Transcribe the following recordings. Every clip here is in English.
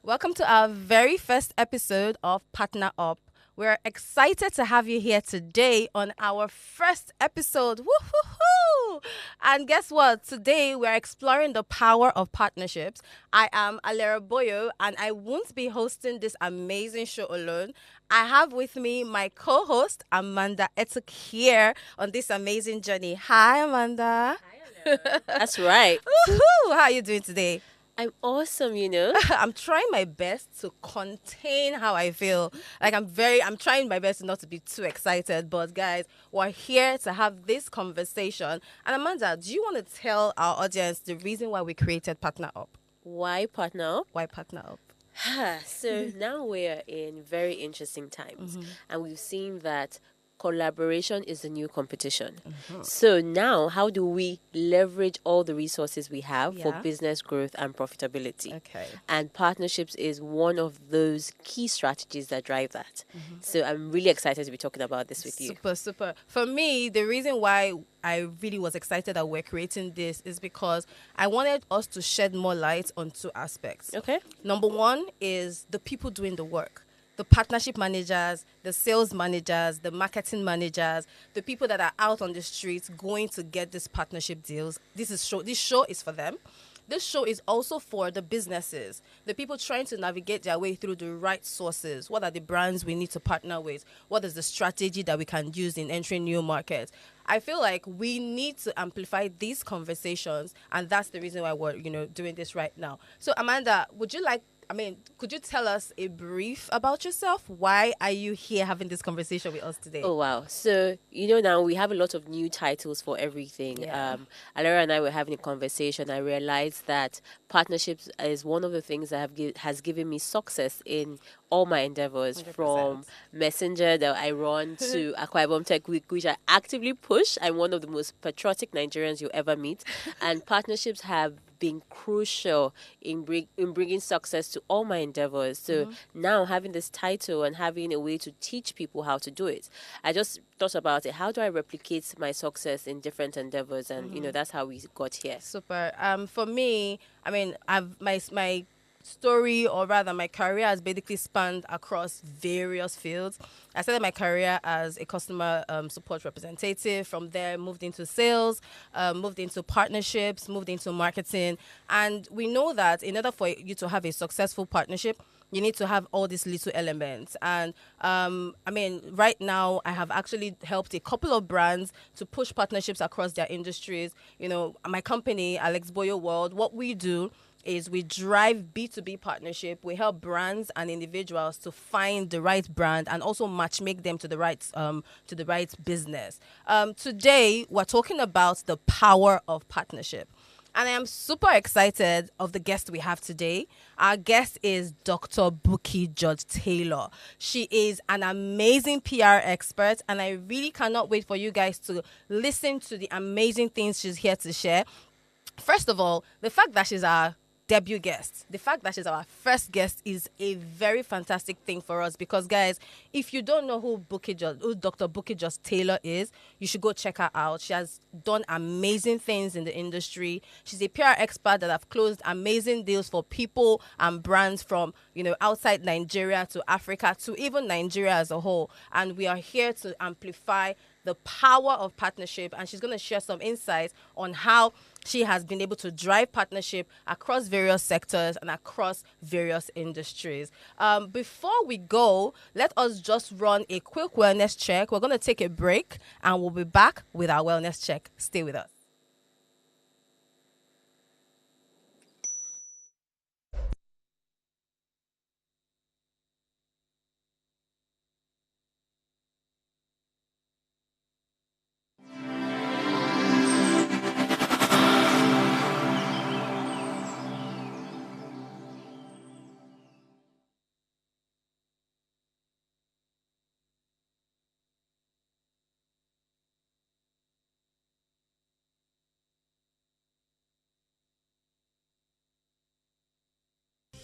Welcome to our very first episode of Partner Up. We're excited to have you here today on our first episode. Woo-hoo-hoo! And guess what? Today we're exploring the power of partnerships. I am Alera Boyo and I won't be hosting this amazing show alone. I have with me my co-host Amanda Etuk here on this amazing journey. Hi Amanda. That's right. Woohoo! How are you doing today? I'm awesome. I'm trying my best to contain how I feel. I'm trying my best not to be too excited. But guys, we're here to have this conversation. And Amanda, do you want to tell our audience the reason why we created Partner Up? Why partner up? Why Partner Up? So now we're in very interesting times, Mm-hmm. and we've seen that collaboration is the new competition. So now, how do we leverage all the resources we have for Yeah. business growth and profitability? Okay. And partnerships is one of those key strategies that drive that. So I'm really excited to be talking about this with you. Super, super. For me, the reason why I really was excited that we're creating this is because I wanted us to shed more light on two aspects. Okay. Number one is the people doing the work. The partnership managers, the sales managers, the marketing managers, the people that are out on the streets going to get these partnership deals. This show is for them. This show is also for the businesses, the people trying to navigate their way through the right sources. What are the brands we need to partner with? What is the strategy that we can use in entering new markets? I feel like we need to amplify these conversations, and that's the reason why we're, doing this right now. So, Amanda, could you tell us a brief about yourself? Why are you here having this conversation with us today? Oh, wow. So, now we have a lot of new titles for everything. Yeah. Alara and I were having a conversation. I realized that partnerships is one of the things that has given me success in all my endeavors, 100%. from Messenger that I run to Akwa Ibom Tech Week, which I actively push. I'm one of the most patriotic Nigerians you'll ever meet. And partnerships have been crucial in bringing success to all my endeavors. So now having this title and having a way to teach people how to do it, I just thought about it. How do I replicate my success in different endeavors? And that's how we got here. Super. For me, I've my story, or rather my career, has basically spanned across various fields. I started my career as a customer support representative. From there, moved into sales, moved into partnerships, moved into marketing. And we know that in order for you to have a successful partnership, you need to have all these little elements. And right now, I have actually helped a couple of brands to push partnerships across their industries. My company, Alex Boyo World, what we do is we drive B2B partnership. We help brands and individuals to find the right brand and also match make them to the right business. Today, we're talking about the power of partnership. And I am super excited of the guest we have today. Our guest is Dr. Bukky George Taylor. She is an amazing PR expert, and I really cannot wait for you guys to listen to the amazing things she's here to share. First of all, the fact that she's our debut guest, the fact that she's our first guest, is a very fantastic thing for us, because guys, if you don't know who Dr. Bukky George Taylor is, you should go check her out. She has done amazing things in the industry. She's a PR expert that have closed amazing deals for people and brands from outside Nigeria to Africa to even Nigeria as a whole. And we are here to amplify the power of partnership, and she's going to share some insights on how she has been able to drive partnership across various sectors and across various industries. Before we go, let us just run a quick wellness check. We're going to take a break, and we'll be back with our wellness check. Stay with us.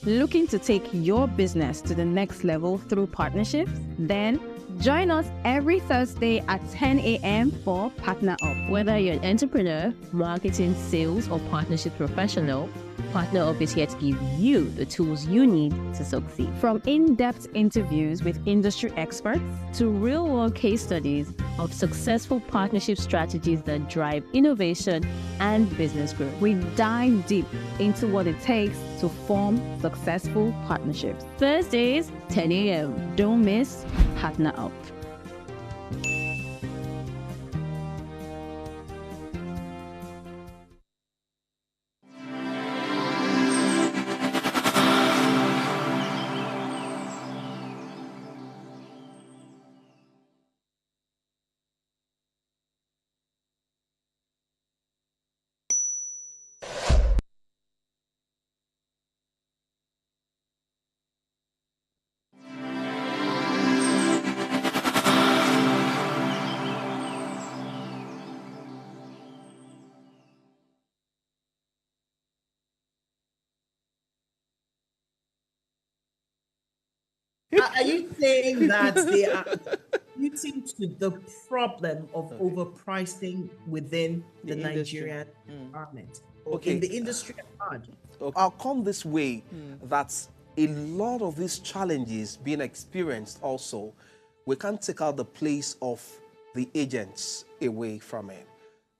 Looking to take your business to the next level through partnerships? Then join us every Thursday at 10 a.m. for Partner Up. Whether you're an entrepreneur, marketing, sales, or partnership professional, PartnerUp is here to give you the tools you need to succeed. From in-depth interviews with industry experts To real-world case studies of successful partnership strategies that drive innovation and business growth. we dive deep into what it takes to form successful partnerships. Thursdays, 10 a.m. Don't miss Partner Up. Are you saying that they are contributing to the problem of overpricing within the industry. Nigerian environment or Okay. in the industry at large? I'll come this way that a lot of these challenges being experienced also, we can't take out the place of the agents away from it.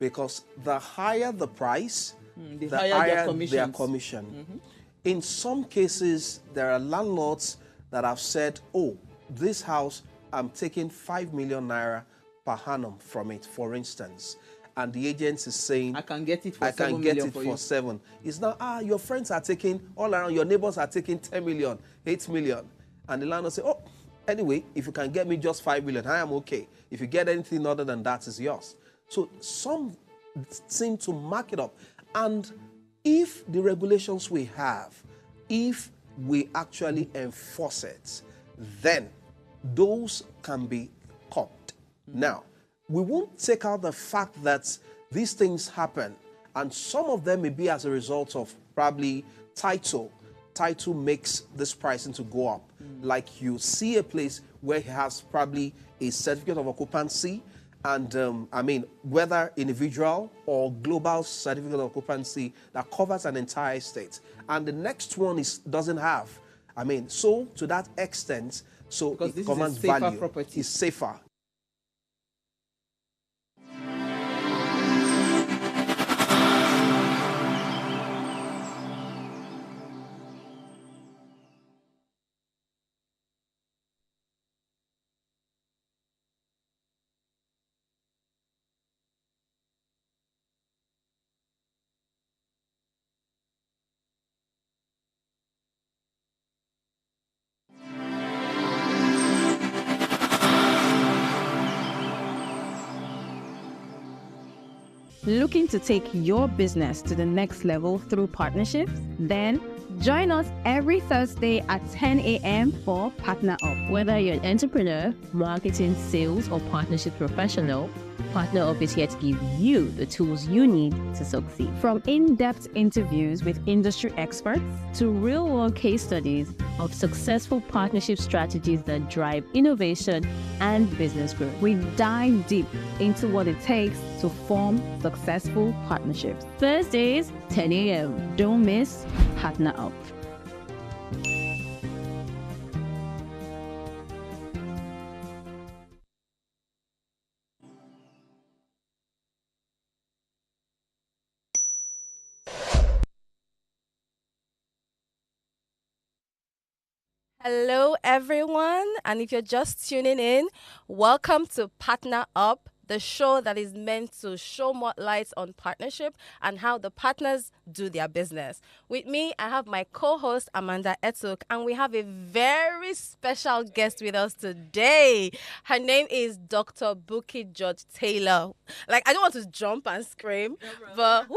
Because the higher the price, the the higher their higher their commissions. commission. In some cases, there are landlords that have said, oh, this house, I'm taking 5 million naira per annum from it, for instance. And the agent is saying, I can get it for I 7 can get million it for for you. 7. It's now, your friends are taking, all around, your neighbors are taking 10 million, 8 million. And the landlord say, oh, anyway, if you can get me just 5 million, I am okay. If you get anything other than that, it's yours. So some seem to mark it up. And if the regulations we have, if we actually enforce it, then those can be caught. Now, we won't take out the fact that these things happen, and some of them may be as a result of probably title. Title makes this pricing to go up. Like you see a place where it has probably a certificate of occupancy, and whether individual or global certificate of occupancy that covers an entire estate, and the next one doesn't have. So to that extent, so Because it this is a commands safer value. property. It's safer. Looking to take your business to the next level through partnerships? Then join us every Thursday at 10 a.m. for Partner Up. Whether you're an entrepreneur, marketing, sales, or partnership professional, PartnerUp is here to give you the tools you need to succeed. From in-depth interviews with industry experts To real-world case studies of successful partnership strategies that drive innovation and business growth. we dive deep into what it takes to form successful partnerships. Thursdays, 10 a.m. Don't miss Partner Up. Hello, everyone. And if you're just tuning in, welcome to Partner Up, the show that is meant to show more light on partnership and how the partners do their business. With me, I have my co-host, Amanda Etuk, and we have a very special guest with us today. Her name is Dr. Bukky George Taylor. Like, I don't want to jump and scream, but woo!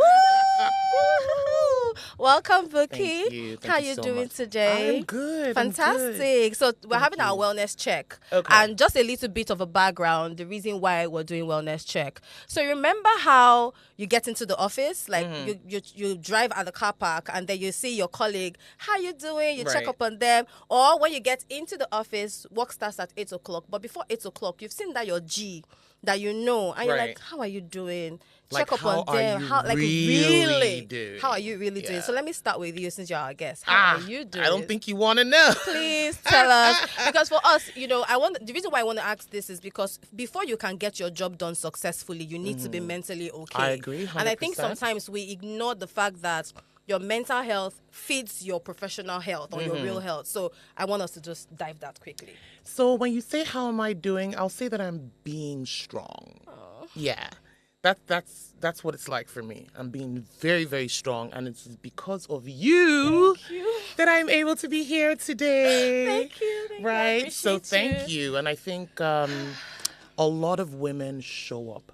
Welcome, Bukky. Thank you. Thank How you you so doing much. today? I'm good. Fantastic. So we're having our wellness check. Okay. And just a little bit of a background, the reason why we're doing wellness check. So you remember how you get into the office, like you drive at the car park and then you see your colleague, how you doing? You check Right. up on them. Or when you get into the office, work starts at 8 o'clock. But before 8 o'clock, you've seen that your G that you know, and you're Right. like, how are you doing? Like, Check up how on are them. you How really doing? How are you really doing? Yeah. So let me start with you since you're our guest. How are you doing? I don't think you want to know. Please tell us, because for us, the reason why I want to ask this is because before you can get your job done successfully, you need to be mentally okay. I agree, And I think 100%. sometimes we ignore the fact that your mental health feeds your professional health or your real health. So I want us to just dive that quickly. So when you say how am I doing, I'll say that I'm being strong. Yeah. That's what it's like for me. I'm being very, very strong, and it's because of you, that I'm able to be here today. Thank you. I Right? So appreciate thank you. And I think a lot of women show up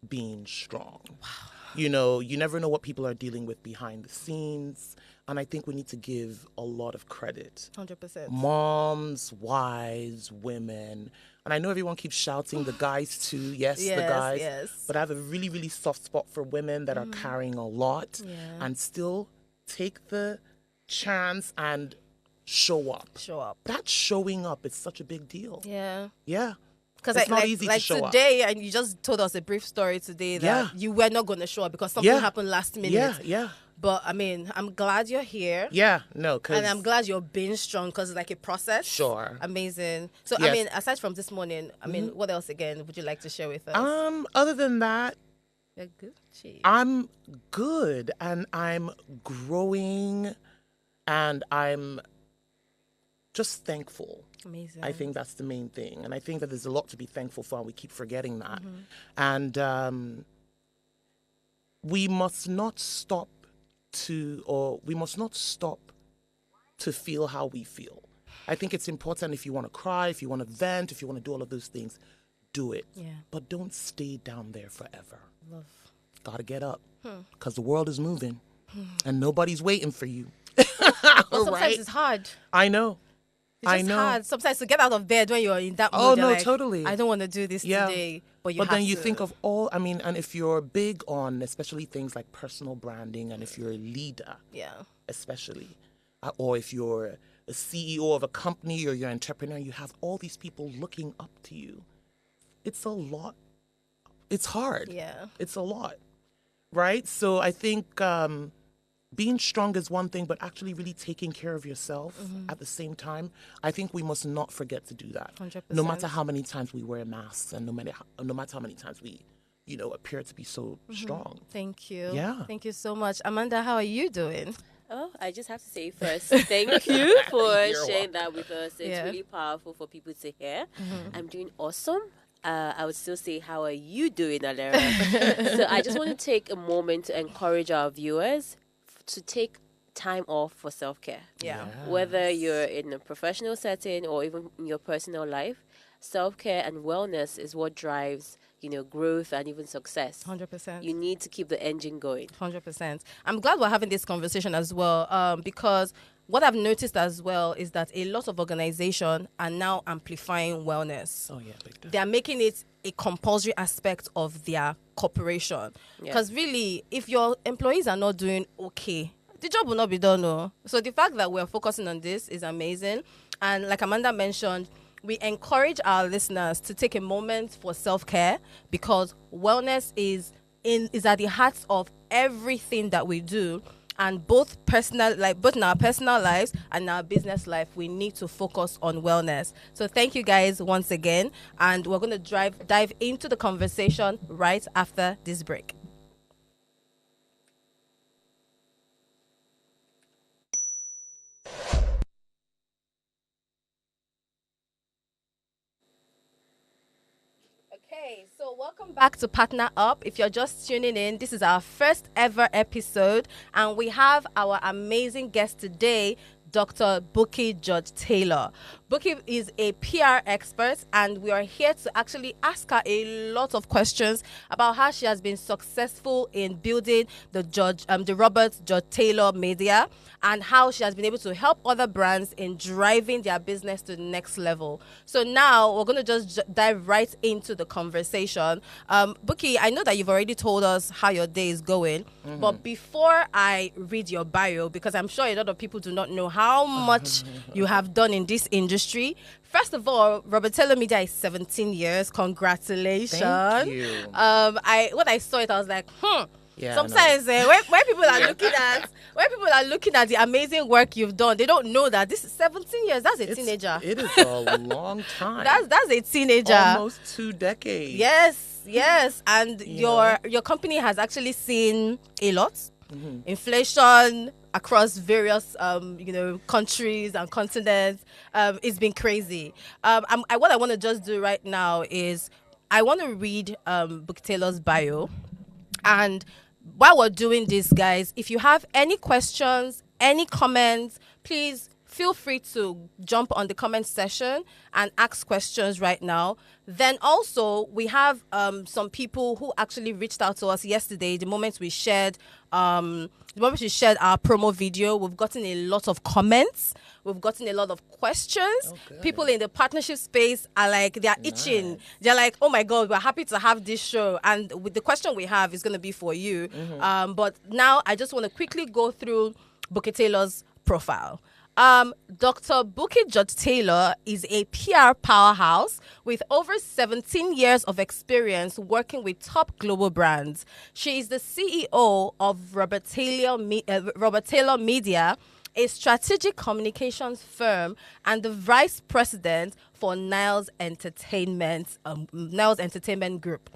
being strong. Wow. You never know what people are dealing with behind the scenes. And I think we need to give a lot of credit. 100%. Moms, wives, women. And I know everyone keeps shouting the guys too. Yes, the Yes, guys. yes. But I have a really, really soft spot for women that are carrying a lot and still take the chance and show up. Show up. That showing up is such a big deal. Yeah. Yeah. Because It's not easy to show up. today, and you just told us a brief story today that Yeah. you were not going to show up because something Yeah. happened last minute. Yeah. But I mean, I'm glad you're here. Yeah. No, because... And I'm glad you're being strong because it's like a process. Sure. Amazing. So, I Yes. mean, aside from this morning, I mean, what else again would you like to share with us? Other than that, You're good. Gee. I'm good, and I'm growing, and I'm just thankful. Amazing. I think that's the main thing. And I think that there's a lot to be thankful for, and we keep forgetting that. And we must not stop to feel how we feel. I think it's important, if you want to cry, if you want to vent, if you want to do all of those things, do it. Yeah. But don't stay down there forever. Love. Gotta get up, because the world is moving, and nobody's waiting for you. But sometimes Right? it's hard. I know. It's just hard sometimes to get out of bed when you're in that mood. Oh, you're no, like, totally. I don't want to do this Yeah. today. But But then you to. think of and if you're big on especially things like personal branding, and if you're a leader, Yeah. especially, or if you're a CEO of a company or you're an entrepreneur, you have all these people looking up to you. It's a lot. It's hard. Yeah. It's a lot. Right? So I think being strong is one thing, but actually really taking care of yourself at the same time, I think we must not forget to do that. 100%. No matter how many times we wear masks, and no matter how many times we, appear to be so strong. Thank you. Yeah. Thank you so much. Amanda, how are you doing? Oh, I just have to say first, thank you for You're sharing that with us. It's Yeah. really powerful for people to hear. I'm doing awesome. I would still say, how are you doing, Alera? So I just want to take a moment to encourage our viewers to take time off for self-care. Yeah. Whether you're in a professional setting or even in your personal life, self-care and wellness is what drives, growth and even success. 100%. You need to keep the engine going. 100%. I'm glad we're having this conversation as well, because what I've noticed as well is that a lot of organizations are now amplifying wellness. Oh, yeah, big time. They are making it a compulsory aspect of their corporation. Yeah. Because really, if your employees are not doing okay, the job will not be done. No. So the fact that we're focusing on this is amazing. And like Amanda mentioned, we encourage our listeners to take a moment for self-care, because wellness is at the heart of everything that we do. And both in our personal lives and our business life, we need to focus on wellness. So thank you guys once again. And we're going to dive into the conversation right after this break. Okay, so welcome back to Partner Up. If you're just tuning in, this is our first ever episode, and we have our amazing guest today, Dr. Bukky George Taylor. Bukky is a PR expert, and we are here to actually ask her a lot of questions about how she has been successful in building the Robert George Taylor Media, and how she has been able to help other brands in driving their business to the next level. So now we're going to just dive right into the conversation. Bukky, I know that you've already told us how your day is going, but before I read your bio, because I'm sure a lot of people do not know how much you have done in this industry, industry. First of all, Robert Taylor Media is 17 years. Congratulations. Thank you. When I saw it, I was like, Yeah, I know. Sometimes when people are looking at the amazing work you've done, they don't know that this is 17 years. That's a teenager. It is a long time. That's a teenager. Almost 2 decades. Yes, and your company has actually seen a lot. Inflation across various countries and continents. It's been crazy. What I want to just do right now is I want to read Bukky Taylor's bio, and while we're doing this, guys, if you have any questions, any comments, please feel free to jump on the comment section and ask questions right now. Then also, we have some people who actually reached out to us yesterday. The moment we shared our promo video, we've gotten a lot of comments. We've gotten a lot of questions. People in the partnership space are like, they are itching. They're like, oh my God, we're happy to have this show. And with the question we have is going to be for you. But now I just want to quickly go through Bukky Taylor's profile. Dr. Bukky George Taylor is a PR powerhouse with over 17 years of experience working with top global brands. She is the CEO of Robert Taylor Media, a strategic communications firm, and the vice president for Niles Entertainment Group.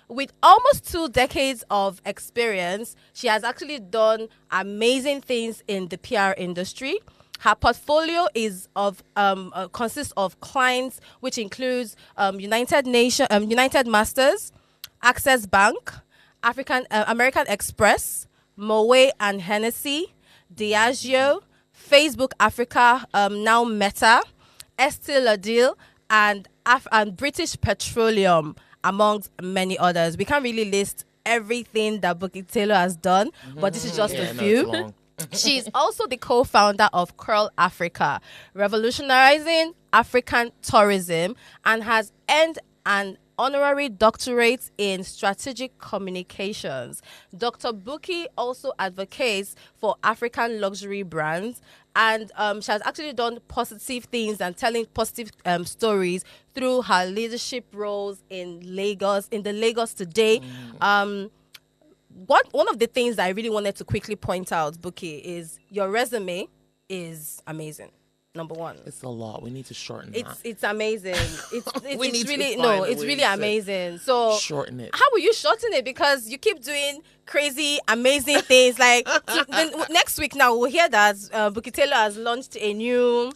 With almost 2 decades of experience, she has actually done amazing things in the PR industry. Her portfolio consists of clients, which includes United Masters, Access Bank, American Express, Moët and Hennessy, Diageo, Facebook Africa, now Meta, Estée Lauder, and British Petroleum, amongst many others. We can't really list everything that Bukky Taylor has done, but this is just a few. She's also the co-founder of Curl Africa, revolutionizing African tourism, and has earned an honorary doctorate in strategic communications. Dr. Bukky also advocates for African luxury brands, and she has actually done positive things and telling positive stories through her leadership roles in the Lagos Today. One of the things that I really wanted to quickly point out, Bukky, is your resume is amazing. Number one. It's a lot. We need to shorten that. It's amazing. It's it's really amazing. So shorten it. How will you shorten it? Because you keep doing crazy, amazing things. Like then next week now we'll hear that Bukky Taylor has launched a new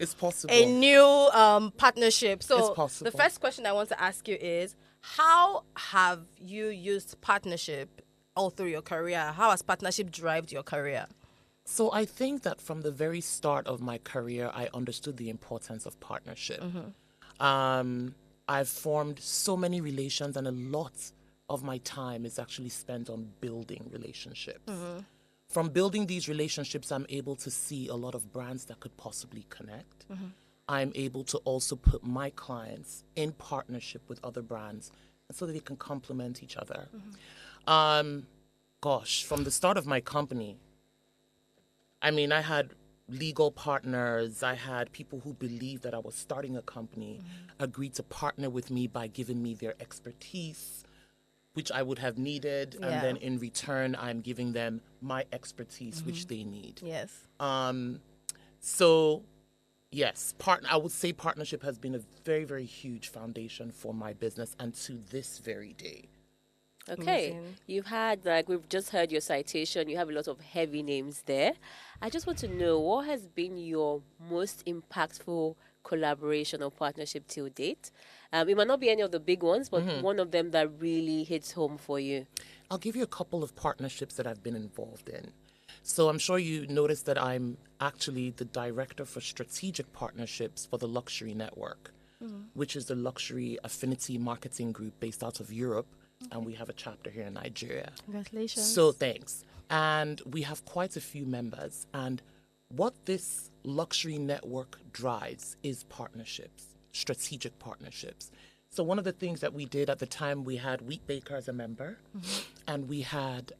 partnership. So it's possible. The first question I want to ask you is, how have you used partnership all through your career? How has partnership driven your career? So I think that from the very start of my career, I understood the importance of partnership. I've formed so many relations, and a lot of my time is actually spent on building relationships. From building these relationships, I'm able to see a lot of brands that could possibly connect. I'm able to also put my clients in partnership with other brands so that they can complement each other. From the start of my company, I mean, I had legal partners. I had people who believed that I was starting a company, agreed to partner with me by giving me their expertise, which I would have needed. And then in return, I'm giving them my expertise, which they need. Yes. So, yes, I would say partnership has been a very, very huge foundation for my business, and to this very day. Okay, Amazing. You've had, we've just heard your citation. You have a lot of heavy names there. I just want to know, what has been your most impactful collaboration or partnership till date? It might not be any of the big ones, but one of them that really hits home for you. I'll give you a couple of partnerships that I've been involved in. So I'm sure you noticed that I'm actually the director for strategic partnerships for the Luxury Network, which is the luxury affinity marketing group based out of Europe. And we have a chapter here in Nigeria. Congratulations. So thanks. And we have quite a few members. And what this luxury network drives is partnerships, strategic partnerships. So one of the things that we did at the time, we had Wheat Baker as a member, and we had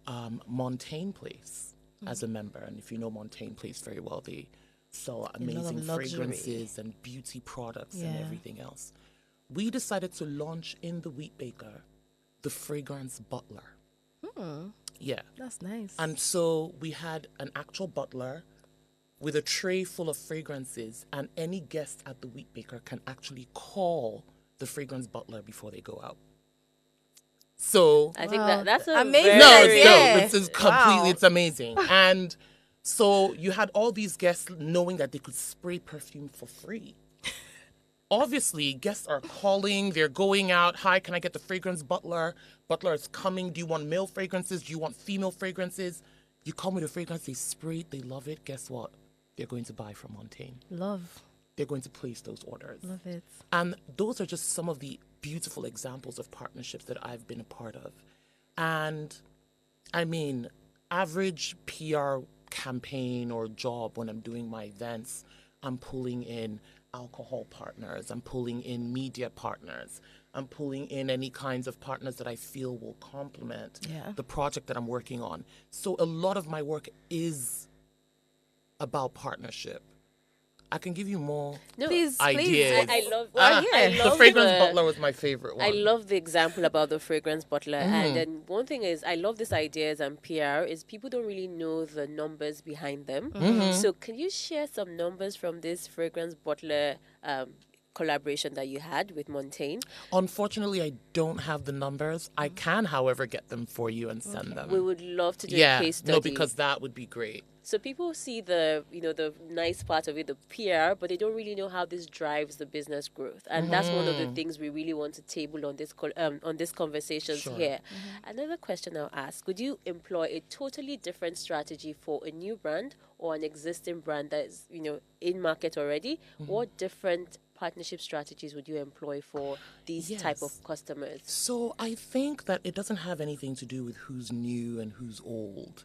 Montaigne Place as a member. And if you know Montaigne Place very well, they sell lot of amazing luxury. fragrances and beauty products and Yeah. everything else. We decided to launch in the Wheat Baker the fragrance butler. Yeah. That's nice. And so we had an actual butler with a tray full of fragrances, and any guest at the Wheat Baker can actually call the fragrance butler before they go out. So I think that's a Amazing. no, very, this is completely, Wow. it's amazing. And so you had all these guests knowing that they could spray perfume for free. Obviously, guests are calling, they're going out. Hi, can I get the fragrance butler? Butler is coming. Do you want male fragrances? Do you want female fragrances? You come with a fragrance, they spray it, they love it. Guess what? They're going to buy from Montaigne. Love They're going to place those orders. it. And those are just some of the beautiful examples of partnerships that I've been a part of. And I mean, average PR campaign or job when I'm doing my events, I'm pulling in alcohol partners, I'm pulling in media partners, I'm pulling in any kinds of partners that I feel will complement the project that I'm working on. So a lot of my work is about partnership. I can give you more Please, ideas. I love. yeah. I love the fragrance butler was my favorite one. I love the example about the fragrance butler. And then one thing is, I love these ideas and PR is people don't really know the numbers behind them. So can you share some numbers from this fragrance butler collaboration that you had with Montaigne? Unfortunately, I don't have the numbers. I can, however, get them for you and send them. We would love to do Yeah, a case study. no, because that would be great. So people see the nice part of it, the PR, but they don't really know how this drives the business growth. And that's one of the things we really want to table on this conversations here. Another question I'll ask: would you employ a totally different strategy for a new brand or an existing brand that is in market already? What different partnership strategies would you employ for these type of customers? So I think that it doesn't have anything to do with who's new and who's old.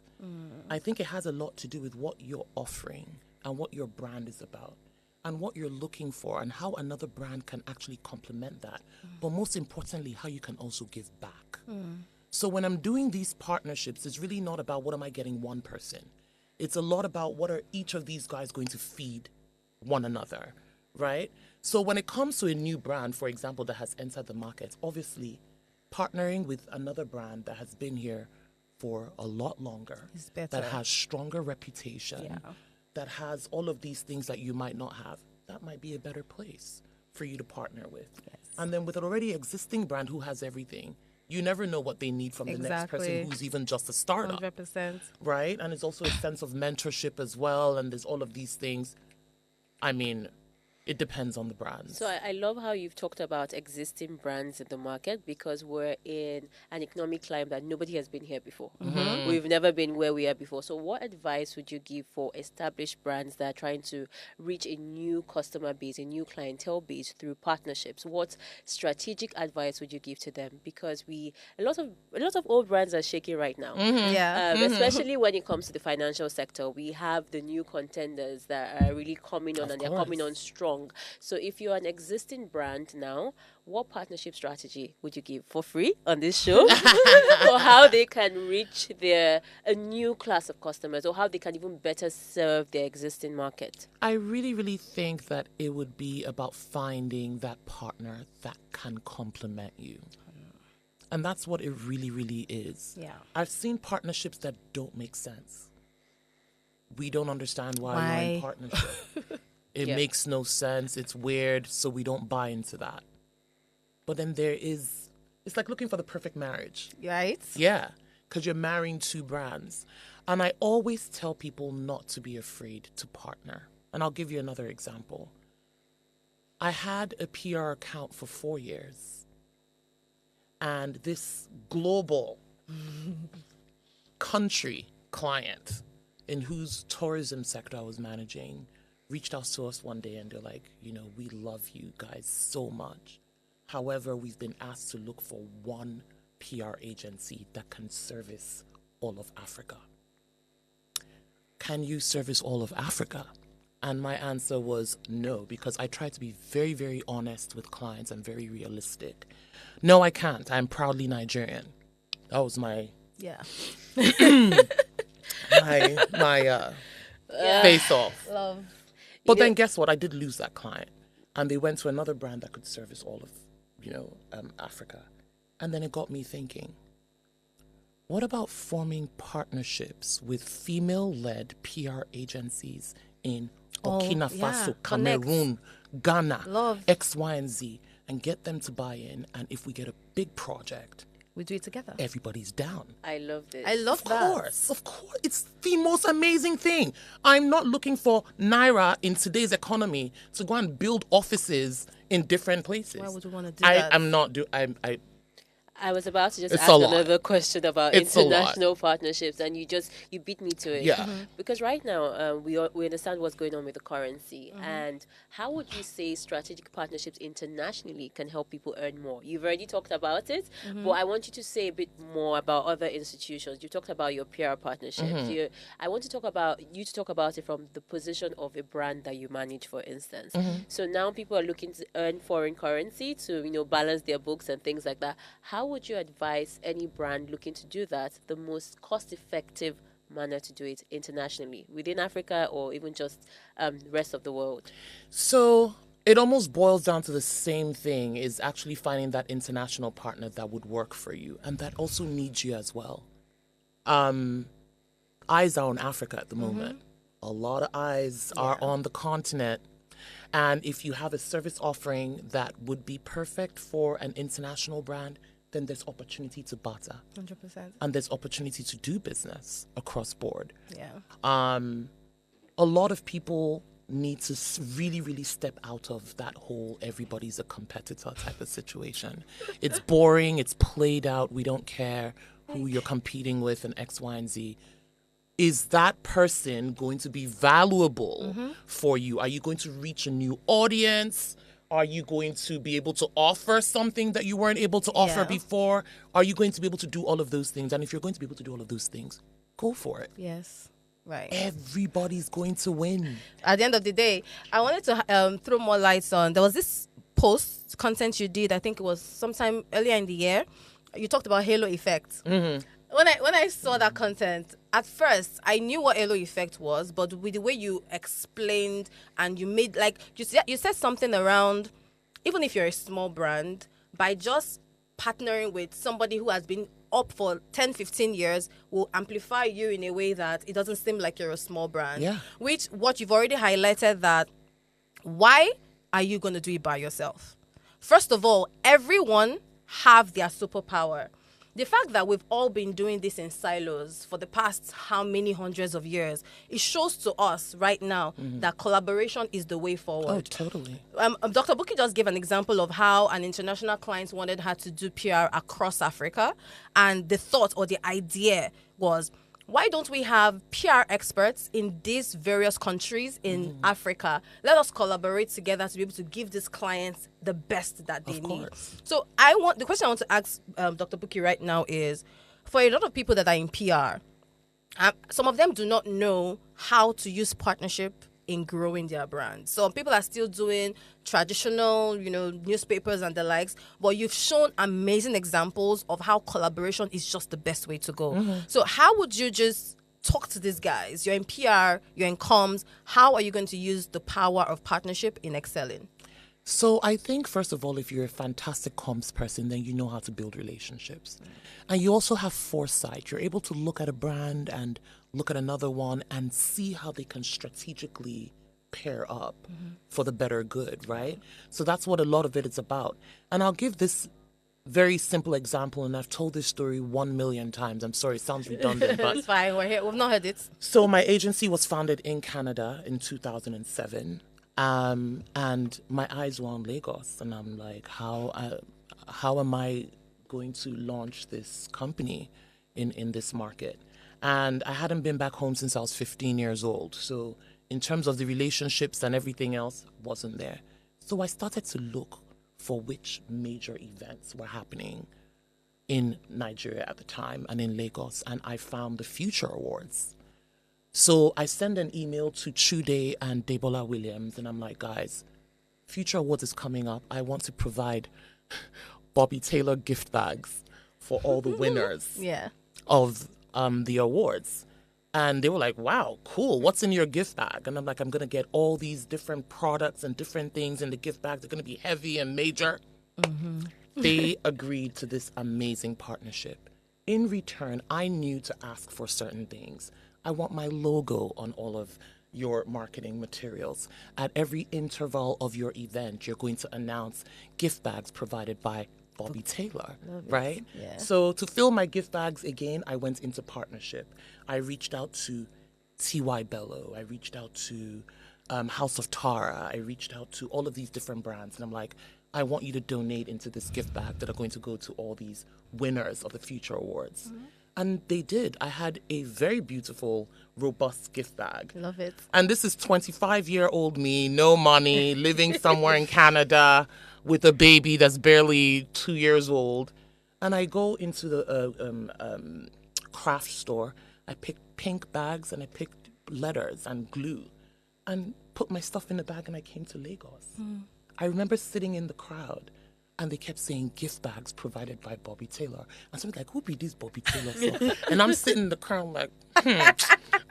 I think it has a lot to do with what you're offering and what your brand is about and what you're looking for and how another brand can actually complement that. But most importantly, how you can also give back. So when I'm doing these partnerships, it's really not about what am I getting one person. It's a lot about what are each of these guys going to feed one another, right? So when it comes to a new brand, for example, that has entered the market, obviously partnering with another brand that has been here for a lot longer, It's better. that has stronger reputation, that has all of these things that you might not have, that might be a better place for you to partner with. And then with an already existing brand who has everything, you never know what they need from the next person Exactly. who's even just a startup. 100%. Right? And it's also a sense of mentorship as well. And there's all of these things. I mean, it depends on the brands. So I love how you've talked about existing brands in the market because we're in an economic climate that nobody has been here before. We've never been where we are before. So what advice would you give for established brands that are trying to reach a new customer base, a new clientele base through partnerships? What strategic advice would you give to them? Because a lot of old brands are shaking right now. Yeah. Especially when it comes to the financial sector. We have the new contenders that are really coming on and they're coming on strong. So if you're an existing brand now, what partnership strategy would you give for free on this show for how they can reach a new class of customers or how they can even better serve their existing market? I really, really think that it would be about finding that partner that can complement you. And that's what it really, really is. Yeah. I've seen partnerships that don't make sense. We don't understand why you're in Why? partnership. It makes no sense. It's weird. So we don't buy into that. But then it's like looking for the perfect marriage. Right? Yeah, because you're marrying two brands. And I always tell people not to be afraid to partner. And I'll give you another example. I had a PR account for 4 years. And this global country client in whose tourism sector I was managing reached out to us one day and they're like, we love you guys so much. However, we've been asked to look for one PR agency that can service all of Africa. Can you service all of Africa? And my answer was no, because I try to be very, very honest with clients and very realistic. No, I can't. I'm proudly Nigerian. That was my my face off. Love. But then guess what? I did lose that client. And they went to another brand that could service all of, Africa. And then it got me thinking, what about forming partnerships with female-led PR agencies in Burkina Faso, Cameroon, Ghana, Love. X, Y, and Z, and get them to buy in? And if we get a big project, We do it together. everybody's down. I love this. I love that. Of course. It's the most amazing thing. I'm not looking for Naira in today's economy to go and build offices in different places. Why would you want to do that? I'm not do. I was about to just It's ask a lot. another question about It's a lot. international partnerships, and you beat me to it. Yeah. Because right now we understand what's going on with the currency, and how would you say strategic partnerships internationally can help people earn more? You've already talked about it, but I want you to say a bit more about other institutions. You talked about your PR partnerships. I want to talk about it from the position of a brand that you manage, for instance. So now people are looking to earn foreign currency to balance their books and things like that. How would you advise any brand looking to do that the most cost-effective manner to do it internationally, within Africa or even just rest of the world? So it almost boils down to the same thing, is actually finding that international partner that would work for you and that also needs you as well. Eyes are on Africa at the moment. A lot of eyes are on the continent. And if you have a service offering that would be perfect for an international brand, then there's opportunity to barter. 100%. And there's opportunity to do business across board. Yeah. A lot of people need to really, really step out of that whole everybody's a competitor type of situation. It's boring. It's played out. We don't care who you're competing with and X, Y, and Z. Is that person going to be valuable for you? Are you going to reach a new audience? Are you going to be able to offer something that you weren't able to offer before? Are you going to be able to do all of those things? And if you're going to be able to do all of those things, go for it. Yes. Right. Everybody's going to win. At the end of the day, I wanted to throw more lights on. There was this post content you did, I think it was sometime earlier in the year. You talked about halo effect. When I saw that content, at first I knew what halo effect was, but with the way you explained and you made, like, you said something around, even if you're a small brand, by just partnering with somebody who has been up for 10, 15 years will amplify you in a way that it doesn't seem like you're a small brand. Yeah. Which, what you've already highlighted, that why are you going to do it by yourself? First of all, everyone have their superpower. The fact that we've all been doing this in silos for the past how many hundreds of years, it shows to us right now that collaboration is the way forward. Oh, totally. Dr. Bukky just gave an example of how an international client wanted her to do PR across Africa. And the thought or the idea was, why don't we have PR experts in these various countries in Africa? Let us collaborate together to be able to give these clients the best that they need. So the question I want to ask Dr. Bukky right now is, for a lot of people that are in PR, some of them do not know how to use partnership in growing their brand. So people are still doing traditional, newspapers and the likes, but you've shown amazing examples of how collaboration is just the best way to go. So how would you just talk to these guys? You're in PR, you're in comms. How are you going to use the power of partnership in excelling? So I think, first of all, if you're a fantastic comms person, then you know how to build relationships. And you also have foresight. You're able to look at a brand and look at another one and see how they can strategically pair up for the better good, right? So that's what a lot of it is about. And I'll give this very simple example, and I've told this story 1 million times. I'm sorry, it sounds redundant, but It's fine, we're here. We've not heard it. so my agency was founded in Canada in 2007. And my eyes were on Lagos, and I'm like, how am I going to launch this company in this market? And I hadn't been back home since I was 15 years old. So in terms of the relationships and everything else, wasn't there. So I started to look for which major events were happening in Nigeria at the time and in Lagos, and I found the Future Awards. So I send an email to Chude and Debola Williams, and I'm like, guys, Future Awards is coming up. I want to provide Bobby Taylor gift bags for all the winners Yeah. of the awards. And they were like, wow, cool. What's in your gift bag? And I'm like, I'm going to get all these different products and different things in the gift bag. They're going to be heavy and major. They agreed to this amazing partnership. In return, I knew to ask for certain things. I want my logo on all of your marketing materials. At every interval of your event, you're going to announce gift bags provided by Bobby Taylor, right? Yeah. So to fill my gift bags again, I went into partnership. I reached out to T.Y. Bello. I reached out to House of Tara. I reached out to all of these different brands. And I'm like, I want you to donate into this gift bag that are going to go to all these winners of the Future Awards. And they did. I had a very beautiful, robust gift bag. Love it. And this is 25-year-old me, no money, living somewhere in Canada with a baby that's barely 2 years old. And I go into the craft store. I picked pink bags and I picked letters and glue and put my stuff in the bag, and I came to Lagos. I remember sitting in the crowd and they kept saying gift bags provided by Bobby Taylor. And so I'm like, who be this Bobby Taylor for? And I'm sitting in the crowd like,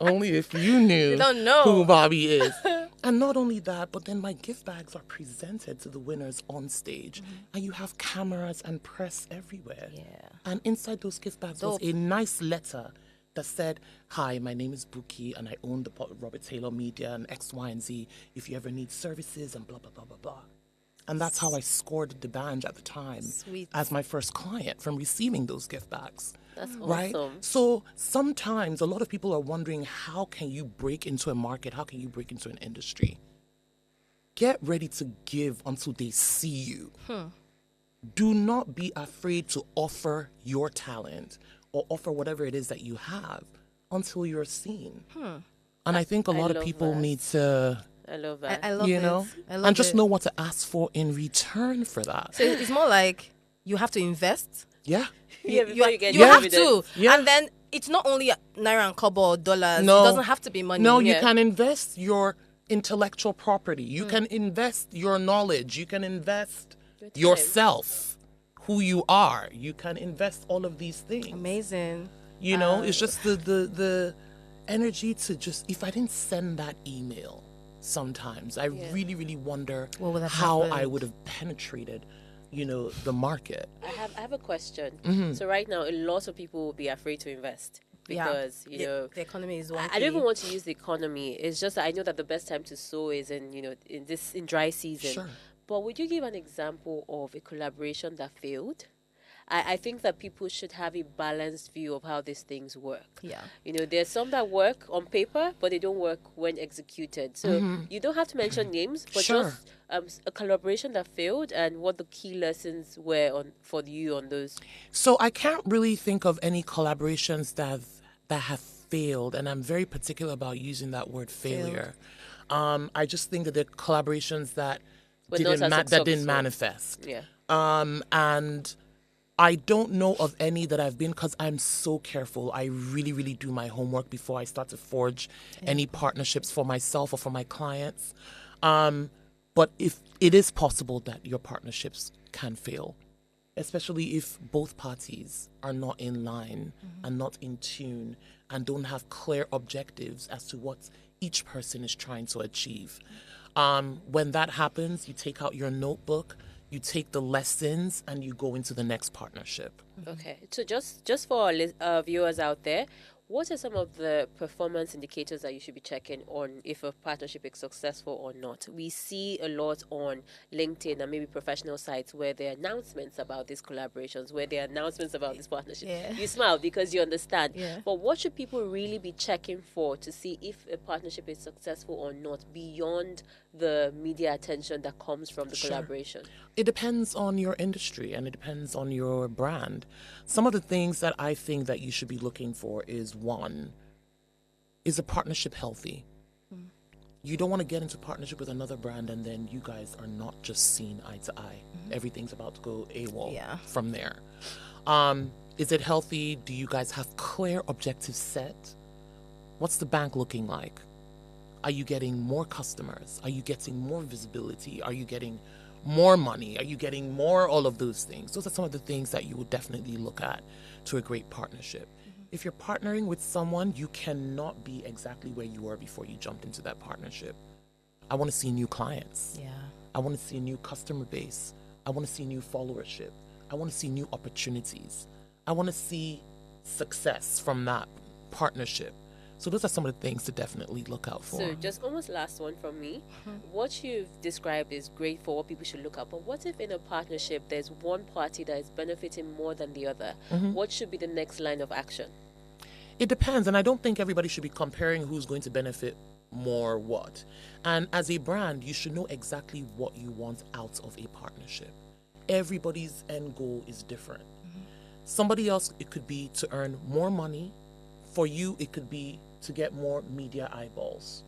only if you knew You don't know. who Bobby is. And not only that, but then my gift bags are presented to the winners on stage. And you have cameras and press everywhere. Yeah. And inside those gift bags was a nice letter that said, hi, my name is Bukky and I own the Robert Taylor Media and X, Y, and Z. If you ever need services and blah, blah, blah, blah, blah. And that's how I scored the band at the time as my first client from receiving those gift bags. That's awesome. Right? So sometimes a lot of people are wondering, how can you break into a market? How can you break into an industry? Get ready to give until they see you. Do not be afraid to offer your talent or offer whatever it is that you have until you're seen. And I think a lot of love people that. need to, I love that. I love you it. know, I love and just it. know what to ask for in return for that. So it's more like you have to invest. Yeah. Yeah, before you get you your have dividends. to. Yeah. And then it's not only naira and kobo or dollars. No. It doesn't have to be money. No, you Yeah. can invest your intellectual property. You can invest your knowledge. You can invest Your time. yourself, who you are. You can invest all of these things. Amazing. You know, it's just the energy to just, if I didn't send that email sometimes, I really, really wonder What would have how I happened? would have penetrated, you know, the market. I have a question. Mm-hmm. So right now, a lot of people will be afraid to invest because you know the economy is one. I don't even want to use the economy. It's just that I know that the best time to sow is in dry season. Sure. But would you give an example of a collaboration that failed? I think that people should have a balanced view of how these things work. Yeah. You know, there's some that work on paper, but they don't work when executed. So you don't have to mention names, but Sure. just a collaboration that failed and what the key lessons were for you on those. So I can't really think of any collaborations that have failed, and I'm very particular about using that word failure. I just think that the collaborations that Were not as didn't successful. manifest. Yeah. And I don't know of any that I've been, because I'm so careful. I really, really do my homework before I start to forge any partnerships for myself or for my clients. But if it is possible that your partnerships can fail, especially if both parties are not in line and not in tune and don't have clear objectives as to what each person is trying to achieve. When that happens, you take out your notebook, you take the lessons, and you go into the next partnership. Okay. So just for our viewers out there, what are some of the performance indicators that you should be checking on if a partnership is successful or not? We see a lot on LinkedIn and maybe professional sites where there are announcements about these collaborations, where there are announcements about this partnership. Yeah. You smile because you understand. Yeah. But what should people really be checking for to see if a partnership is successful or not beyond the media attention that comes from the collaboration? It depends on your industry and it depends on your brand. Some of the things that I think that you should be looking for is, one, is a partnership healthy? You don't want to get into partnership with another brand and then you guys are not just seen eye to eye. Everything's about to go AWOL from there. Is it healthy? Do you guys have clear objectives set? What's the bank looking like? Are you getting more customers? Are you getting more visibility? Are you getting more money? Are you getting more all of those things? Those are some of the things that you would definitely look at to a great partnership. if you're partnering with someone, you cannot be exactly where you were before you jumped into that partnership. I want to see new clients. Yeah. I want to see a new customer base. I want to see new followership. I want to see new opportunities. I want to see success from that partnership. So those are some of the things to definitely look out for. So just almost last one from me. What you've described is great for what people should look at. But what if in a partnership there's one party that is benefiting more than the other? What should be the next line of action? It depends, and I don't think everybody should be comparing who's going to benefit more what. And as a brand, you should know exactly what you want out of a partnership. Everybody's end goal is different. Somebody else, it could be to earn more money. For you, it could be to get more media eyeballs.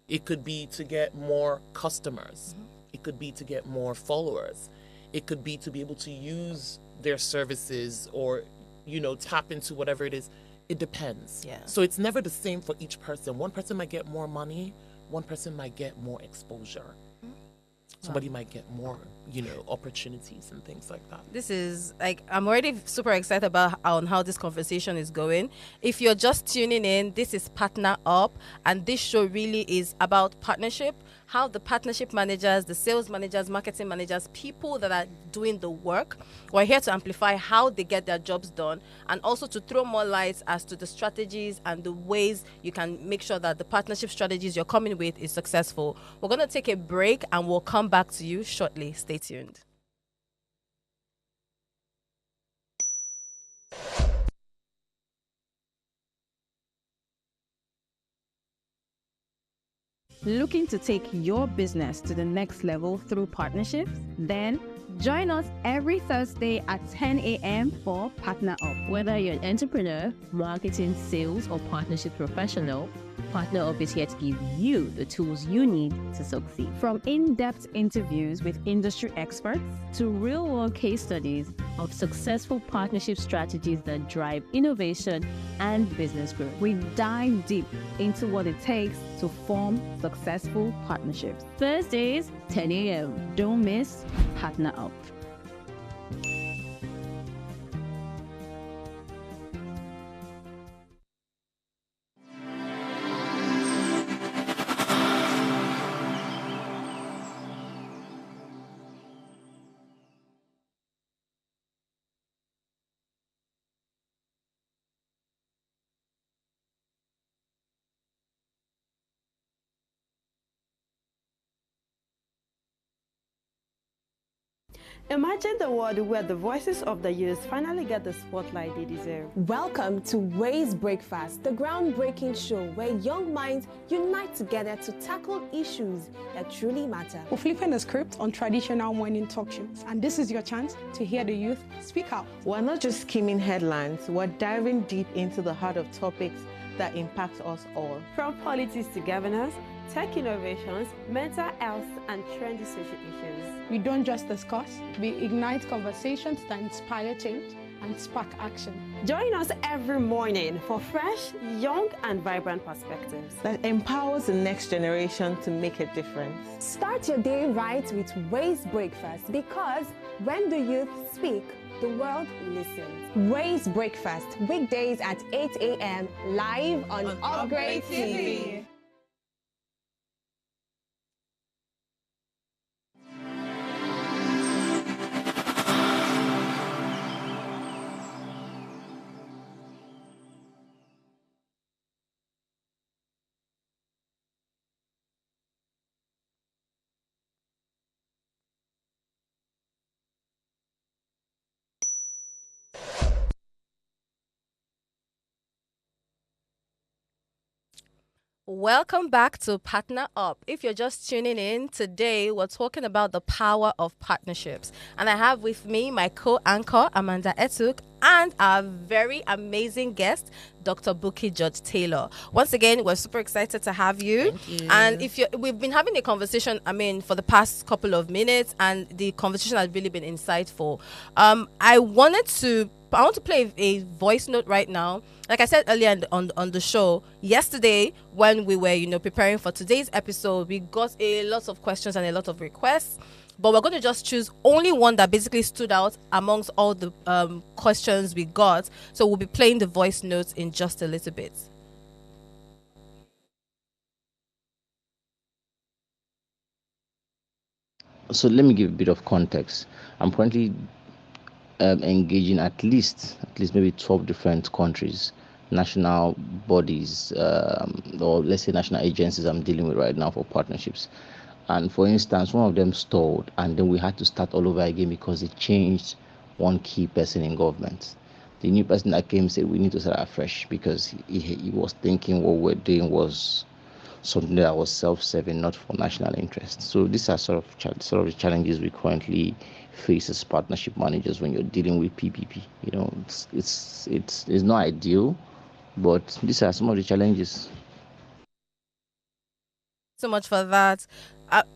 It could be to get more customers. It could be to get more followers. It could be to be able to use their services or, tap into whatever it is. It depends. Yeah. So it's never the same for each person. One person might get more money. One person might get more exposure. Somebody might get more, opportunities and things like that. This is I'm already super excited about on how this conversation is going. If you're just tuning in, this is Partner Up, and this show really is about partnership, how the partnership managers, the sales managers, marketing managers, people that are doing the work, we're here to amplify how they get their jobs done, and also to throw more light as to the strategies and the ways you can make sure that the partnership strategies you're coming with is successful. We're going to take a break and we'll come back to you shortly. Stay tuned. Looking to take your business to the next level through partnerships? Then join us every Thursday at 10 a.m. for Partner Up. Whether you're an entrepreneur, marketing, sales, or partnership professional, Partner Up is here to give you the tools you need to succeed. From in-depth interviews with industry experts To real-world case studies of successful partnership strategies that drive innovation and business growth. we dive deep into what it takes to form successful partnerships. Thursdays, 10 a.m. Don't miss Partner Up. Imagine the world where the voices of the youth finally get the spotlight they deserve. Welcome to Ways Breakfast, the groundbreaking show where young minds unite together to tackle issues that truly matter. We're flipping the script on traditional morning talk shows, and this is your chance to hear the youth speak out. We're not just skimming headlines, we're diving deep into the heart of topics that impact us all. From politics to governance, tech innovations, mental health, and trendy social issues. We don't just discuss, we ignite conversations that inspire change and spark action. Join us every morning for fresh, young, and vibrant perspectives that empowers the next generation to make a difference. Start your day right with Ways Breakfast, because when the youth speak, the world listens. Ways Breakfast, weekdays at 8 a.m. live on Upgrade TV. Welcome back to Partner Up. If you're just tuning in, today we're talking about the power of partnerships. And I have with me my co-anchor, Amanda Etuk, and our very amazing guest, Dr. Bukky George Taylor. Once again, we're super excited to have you. Thank you. And we've been having a conversation, for the past couple of minutes, and the conversation has really been insightful. I want to play a voice note right now. Like I said earlier on the show, yesterday when we were, preparing for today's episode, we got a lot of questions and a lot of requests but we're going to just choose only one that basically stood out amongst all the questions we got. So we'll be playing the voice notes in just a little bit. So let me give a bit of context. I'm currently engaging at least maybe 12 different countries, national bodies, or let's say national agencies I'm dealing with right now for partnerships. And for instance, one of them stalled, and then we had to start all over again because they changed one key person in government. The new person that came said we need to start afresh because he was thinking what we're doing was something that was self-serving, not for national interest. So these are sort of the challenges we currently face as partnership managers when you're dealing with PPP. You know, it's not ideal, but these are some of the challenges. So much for that.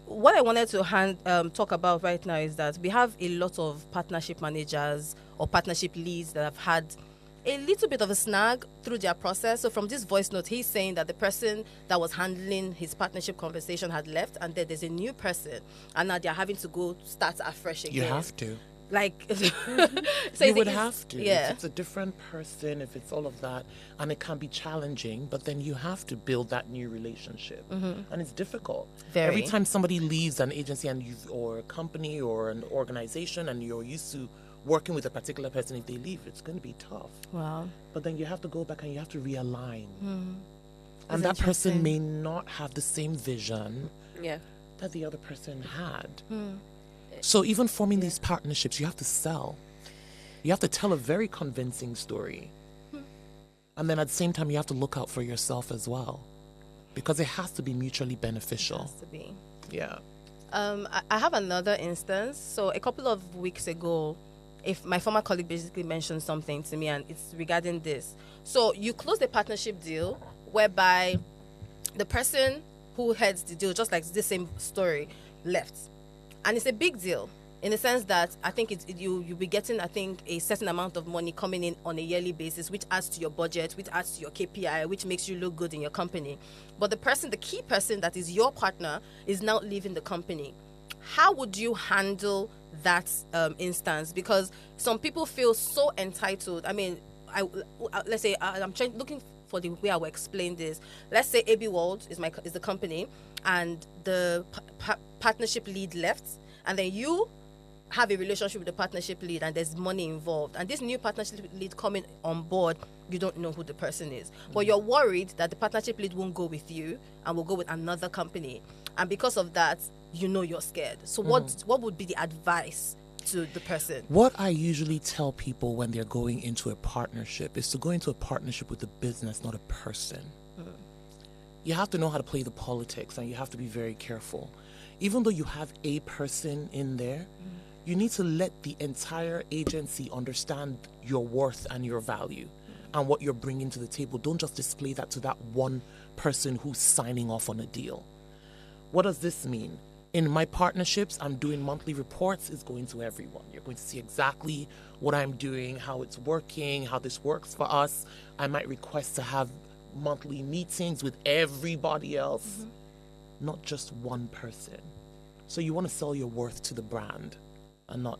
What I wanted to talk about right now is that we have a lot of partnership managers or partnership leads that have had a little bit of a snag through their process. So from this voice note, he's saying that the person that was handling his partnership conversation had left, and then there's a new person, and now they're having to go start afresh again. You have to. Like, so you would have to. Yeah. If it's a different person, if it's all of that, and it can be challenging, but then you have to build that new relationship. And it's difficult. Very. Every time somebody leaves an agency or a company or an organization and you're used to working with a particular person, if they leave, it's going to be tough. Wow. But then you have to go back and you have to realign. That's And that person interesting. may not have the same vision that the other person had. So even forming these partnerships, you have to sell. You have to tell a very convincing story. And then at the same time, you have to look out for yourself as well. Because it has to be mutually beneficial. It has to be. Yeah. I have another instance. So a couple of weeks ago, if my former colleague basically mentioned something to me, and it's regarding this. So you close a partnership deal whereby the person who heads the deal, just like this same story, left. And it's a big deal in the sense that I think you'll be getting, I think, a certain amount of money coming in on a yearly basis, which adds to your budget, which adds to your KPI, which makes you look good in your company. But the key person that is your partner is now leaving the company. How would you handle that instance? Because some people feel so entitled. I mean, let's say I'm looking for the way I will explain this. Let's say AB World is the company, and the partnership lead left, and then you have a relationship with the partnership lead, and there's money involved, and this new partnership lead coming on board, you don't know who the person is, but you're worried that the partnership lead won't go with you and will go with another company, and because of that, you're scared. So what would be the advice to the person? What I usually tell people when they're going into a partnership is to go into a partnership with a business, not a person. You have to know how to play the politics, and you have to be very careful. Even though you have a person in there, you need to let the entire agency understand your worth and your value and what you're bringing to the table. Don't just display that to that one person who's signing off on a deal. What does this mean? In my partnerships, I'm doing monthly reports. It's going to everyone. You're going to see exactly what I'm doing, how it's working, how this works for us. I might request to have monthly meetings with everybody else, not just one person. So you want to sell your worth to the brand and not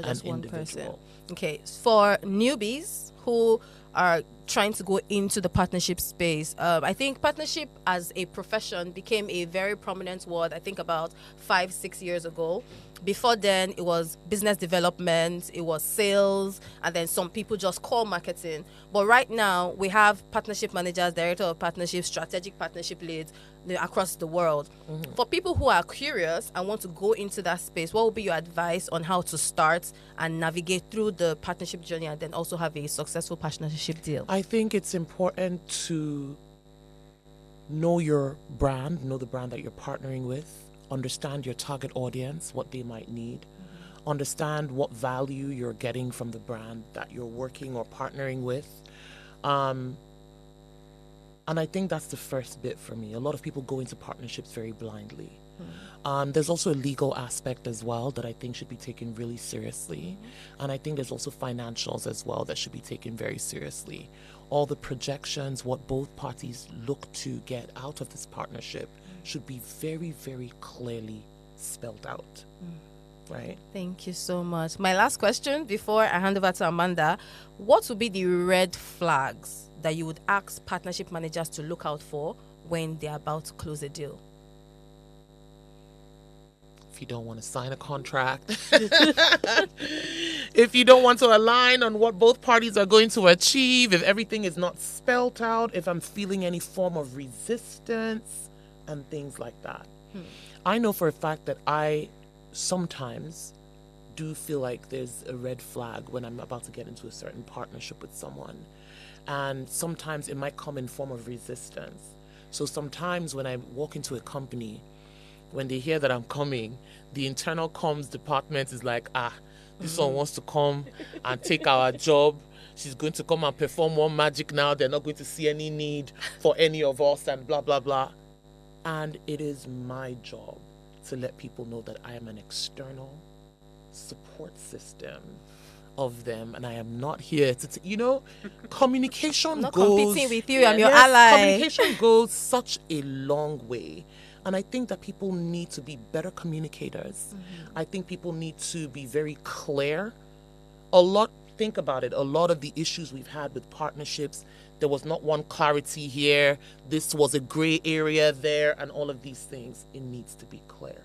just an one individual. person. Okay, for newbies who are trying to go into the partnership space, I think partnership as a profession became a very prominent word, I think about 5-6 years ago. Before then, it was business development, it was sales, and then some people just call marketing. But right now, we have partnership managers, director of partnerships, strategic partnership leads across the world. For people who are curious and want to go into that space, what would be your advice on how to start and navigate through the partnership journey and then also have a successful partnership deal? I think it's important to know your brand, know the brand that you're partnering with, understand your target audience, what they might need, understand what value you're getting from the brand that you're working or partnering with. And I think that's the first bit for me. A lot of people go into partnerships very blindly. There's also a legal aspect as well that I think should be taken really seriously. And I think there's also financials as well that should be taken very seriously. All the projections, what both parties look to get out of this partnership should be very, very clearly spelled out. right? Thank you so much. My last question before I hand over to Amanda, what would be the red flags that you would ask partnership managers to look out for when they're about to close a deal? If you don't want to sign a contract, if you don't want to align on what both parties are going to achieve, if everything is not spelled out, if I'm feeling any form of resistance and things like that. I know for a fact that I sometimes do feel like there's a red flag when I'm about to get into a certain partnership with someone. And sometimes it might come in form of resistance. So sometimes when I walk into a company, when they hear that I'm coming, the internal comms department is like, this one wants to come and take our job. She's going to come and perform one magic now. They're not going to see any need for any of us and blah, blah, blah. And it is my job to let people know that I am an external support system of them, and I am not here to, communication I'm not goes... competing with you, I'm your ally. Communication goes such a long way. And I think that people need to be better communicators. I think people need to be very clear. Think about it, a lot of the issues we've had with partnerships, there was not one clarity here, this was a gray area there, and all of these things, it needs to be clear.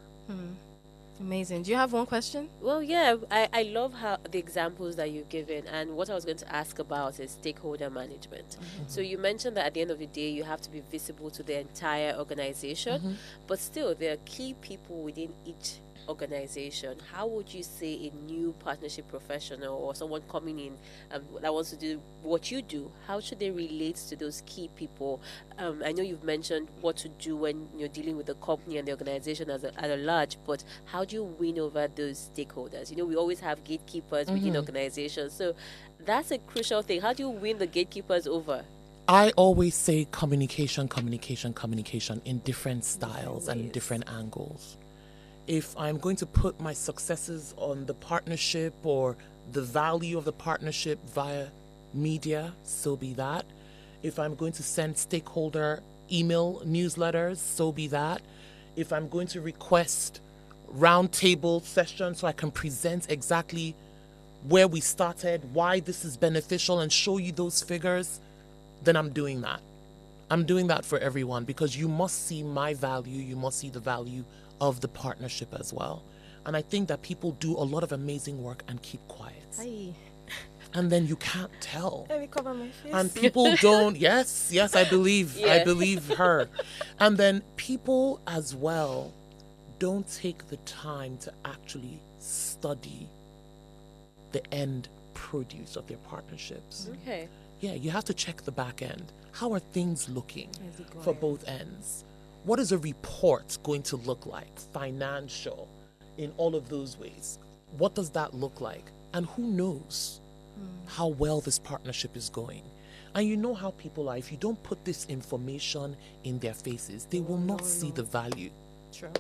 Amazing. Do you have one question? Well, yeah, I love how the examples that you've given, and what I was going to ask about is stakeholder management. So you mentioned that at the end of the day, you have to be visible to the entire organization, but still, there are key people within each organization. How would you say a new partnership professional or someone coming in that wants to do what you do, how should they relate to those key people? I know you've mentioned what to do when you're dealing with the company and the organization at a large, but how do you win over those stakeholders? We always have gatekeepers within organizations, so that's a crucial thing. How do you win the gatekeepers over? I always say communication in different styles and different angles. If I'm going to put my successes on the partnership or the value of the partnership via media, so be that. If I'm going to send stakeholder email newsletters, so be that. If I'm going to request roundtable sessions so I can present exactly where we started, why this is beneficial, and show you those figures, then I'm doing that. I'm doing that for everyone, because you must see my value, you must see the value of the partnership as well. And I think that people do a lot of amazing work and keep quiet. Aye. And then you can't tell. Let me cover my face. And people don't, yes, I believe her. And then people as well don't take the time to actually study the end produce of their partnerships. Okay. Yeah, you have to check the back end. How are things looking for both ends? What is a report going to look like? Financial, in all of those ways. What does that look like? And who knows how well this partnership is going? And you know how people are. If you don't put this information in their faces, they will not see the value. True.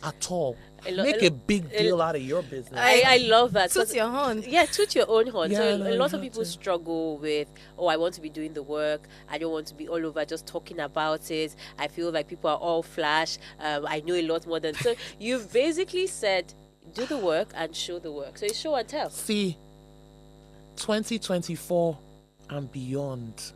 At all. Make a big deal out of your business. I love that. Toot your horn. Yeah, toot your own horn. Yeah, so no, a lot of you people have to. struggle with, I want to be doing the work. I don't want to be all over just talking about it. I feel like people are all flash. I know a lot more than... So you've basically said, do the work and show the work. So it's show and tell. See, 2024 and beyond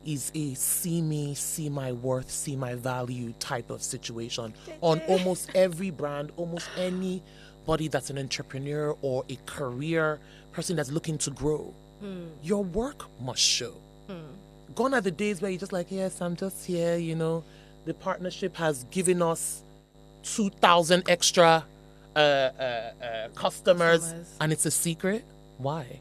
is a see me, see my worth, see my value type of situation on almost every brand, almost anybody that's an entrepreneur or a career person that's looking to grow. Your work must show. Gone are the days where you're just like, yes, I'm just here, the partnership has given us 2,000 extra customers and it's a secret. Why?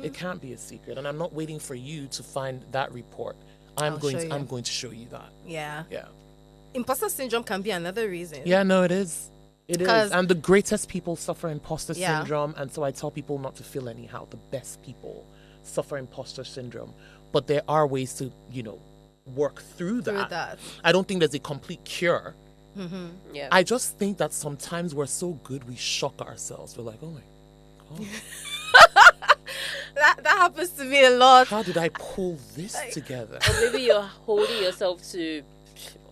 It can't be a secret, and I'm not waiting for you to find that report. I'm going to show you that. Yeah. Yeah. Imposter syndrome can be another reason. Yeah, no, it is. It is. And the greatest people suffer imposter syndrome, and so I tell people not to feel anyhow. The best people suffer imposter syndrome, but there are ways to, work through that. I don't think there's a complete cure. Yeah. I just think that sometimes we're so good we shock ourselves. We're like, oh my God. That happens to me a lot. How did I pull this together? Or maybe you're holding yourself to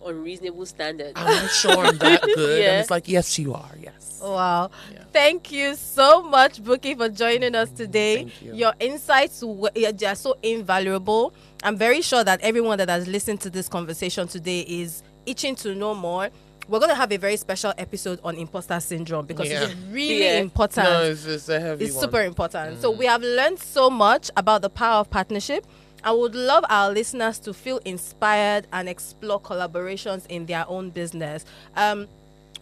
unreasonable standards. I'm sure I'm that good. Yeah. And it's like, yes, you are. Yes. Wow. Thank you so much, Bukky, for joining us today. Thank you. Your insights they are so invaluable. I'm very sure that everyone that has listened to this conversation today is itching to know more. We're going to have a very special episode on imposter syndrome because it's really important. No, it's a heavy It's one. super important. So we have learned so much about the power of partnership. I would love our listeners to feel inspired and explore collaborations in their own business.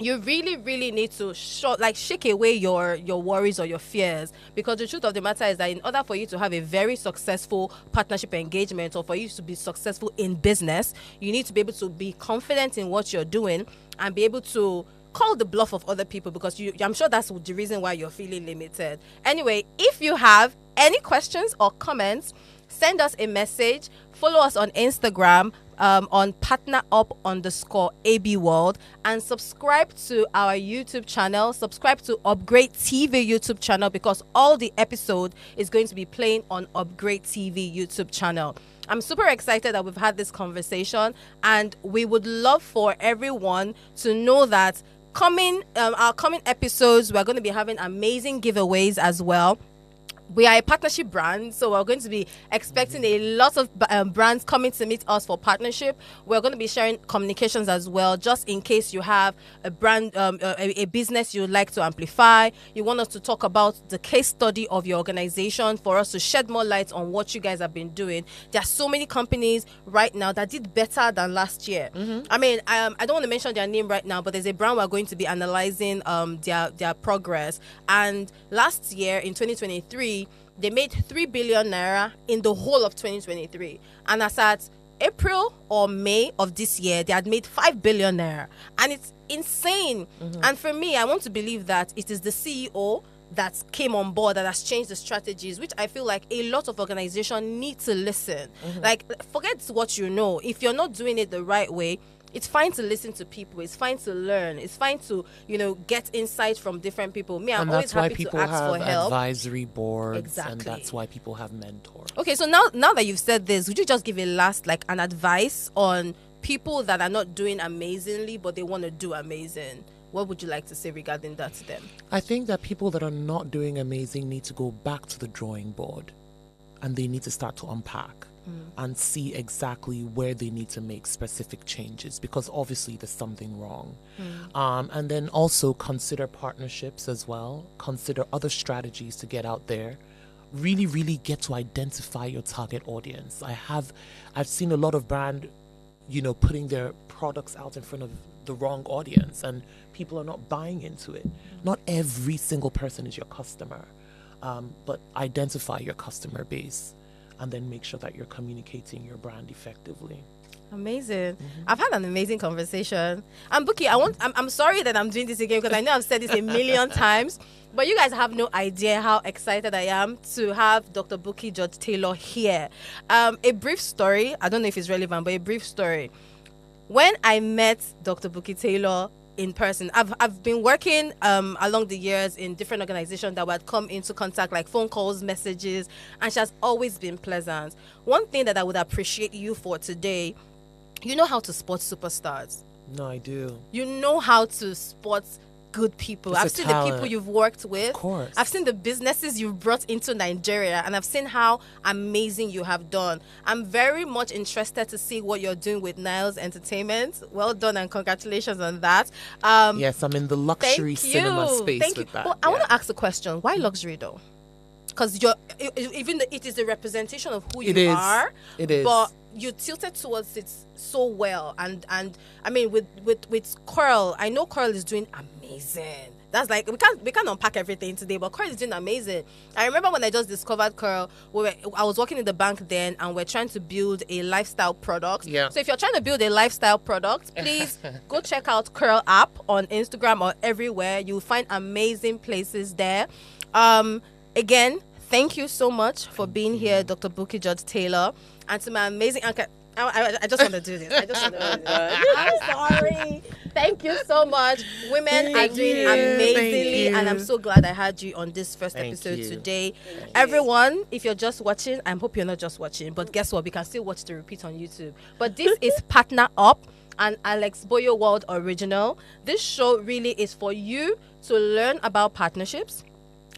You really, really need to shake away your worries or your fears, because the truth of the matter is that in order for you to have a very successful partnership engagement, or for you to be successful in business, you need to be able to be confident in what you're doing and be able to call the bluff of other people, because I'm sure that's the reason why you're feeling limited. Anyway, if you have any questions or comments, send us a message. Follow us on Instagram on PARTNERUP_AB World, and subscribe to our YouTube channel. Subscribe to Upgrade TV YouTube channel, because all the episode is going to be playing on Upgrade TV YouTube channel. I'm super excited that we've had this conversation, and we would love for everyone to know that our coming episodes, we're going to be having amazing giveaways as well. We are a partnership brand, so we're going to be expecting a lot of brands coming to meet us for partnership. We're going to be sharing communications as well, just in case you have a brand, a business you would like to amplify. You want us to talk about the case study of your organization, for us to shed more light on what you guys have been doing. There are so many companies right now that did better than last year. I mean, I don't want to mention their name right now, but there's a brand we're going to be analyzing their progress. And last year, in 2023, they made 3 billion naira in the whole of 2023. And as at April or May of this year, they had made 5 billion naira. And it's insane. And for me, I want to believe that it is the CEO that came on board that has changed the strategies, which I feel like a lot of organizations need to listen. Like, forget what you know. If you're not doing it the right way, it's fine to listen to people. It's fine to learn. It's fine to, get insight from different people. Me, I'm always happy to ask for help. Advisory boards, Exactly. and that's why people have mentors. Okay, so now that you've said this, would you just give a last, an advice on people that are not doing amazingly, but they want to do amazing? What would you like to say regarding that to them? I think that people that are not doing amazing need to go back to the drawing board, and they need to start to unpack and see exactly where they need to make specific changes, because obviously there's something wrong. And then also consider partnerships as well. Consider other strategies to get out there. Really, really get to identify your target audience. I've seen a lot of brand, putting their products out in front of the wrong audience, and people are not buying into it. Not every single person is your customer, but identify your customer base, and then make sure that you're communicating your brand effectively. Amazing. I've had an amazing conversation. And Bukky, I'm sorry that I'm doing this again, because I know I've said this a million times, but you guys have no idea how excited I am to have Dr. Bukky George-Taylor here. A brief story, I don't know if it's relevant, but a brief story. When I met Dr. Bukky Taylor in person, I've been working along the years in different organizations that would come into contact, like phone calls, messages, and she has always been pleasant. One thing that I would appreciate you for today, you know how to spot superstars. No, I do. You know how to spot good people. It's I've a seen talent. the people you've worked with. Of course. I've seen the businesses you've brought into Nigeria, and I've seen how amazing you have done. I'm very much interested to see what you're doing with Niles Entertainment. Well done, and congratulations on that. Yes, I'm in the luxury cinema space Thank with you. that. But I want to ask a question. Why luxury though? Because even though it is a representation of who you are. It is. But you tilted towards it so well, and I mean with Coral, I know Coral is doing amazing. That's like we can't unpack everything today, but Coral is doing amazing. I remember when I just discovered Coral, I was working in the bank then, and we're trying to build a lifestyle product. Yeah. So if you're trying to build a lifestyle product, please go check out Coral app on Instagram or everywhere. You'll find amazing places there. Again, thank you so much for being here, Dr. Bukky George-Taylor. And to my amazing I just want to do this. I just want to do this. I'm sorry. Thank you so much. Women are doing amazingly, and I'm so glad I had you on this first episode today. Everyone, if you're just watching, I hope you're not just watching, but guess what? We can still watch the repeat on YouTube. But this is Partner Up, an Alex Boyo World original. This show really is for you to learn about partnerships.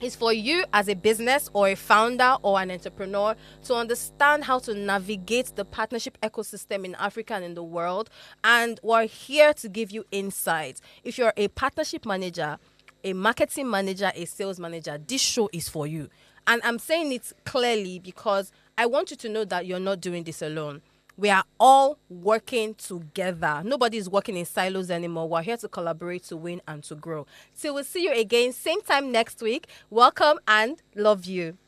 It's for you as a business or a founder or an entrepreneur to understand how to navigate the partnership ecosystem in Africa and in the world. And we're here to give you insights. If you're a partnership manager, a marketing manager, a sales manager, this show is for you. And I'm saying it clearly because I want you to know that you're not doing this alone. We are all working together. Nobody is working in silos anymore. We're here to collaborate, to win, and to grow. So we'll see you again, same time next week. Welcome and love you.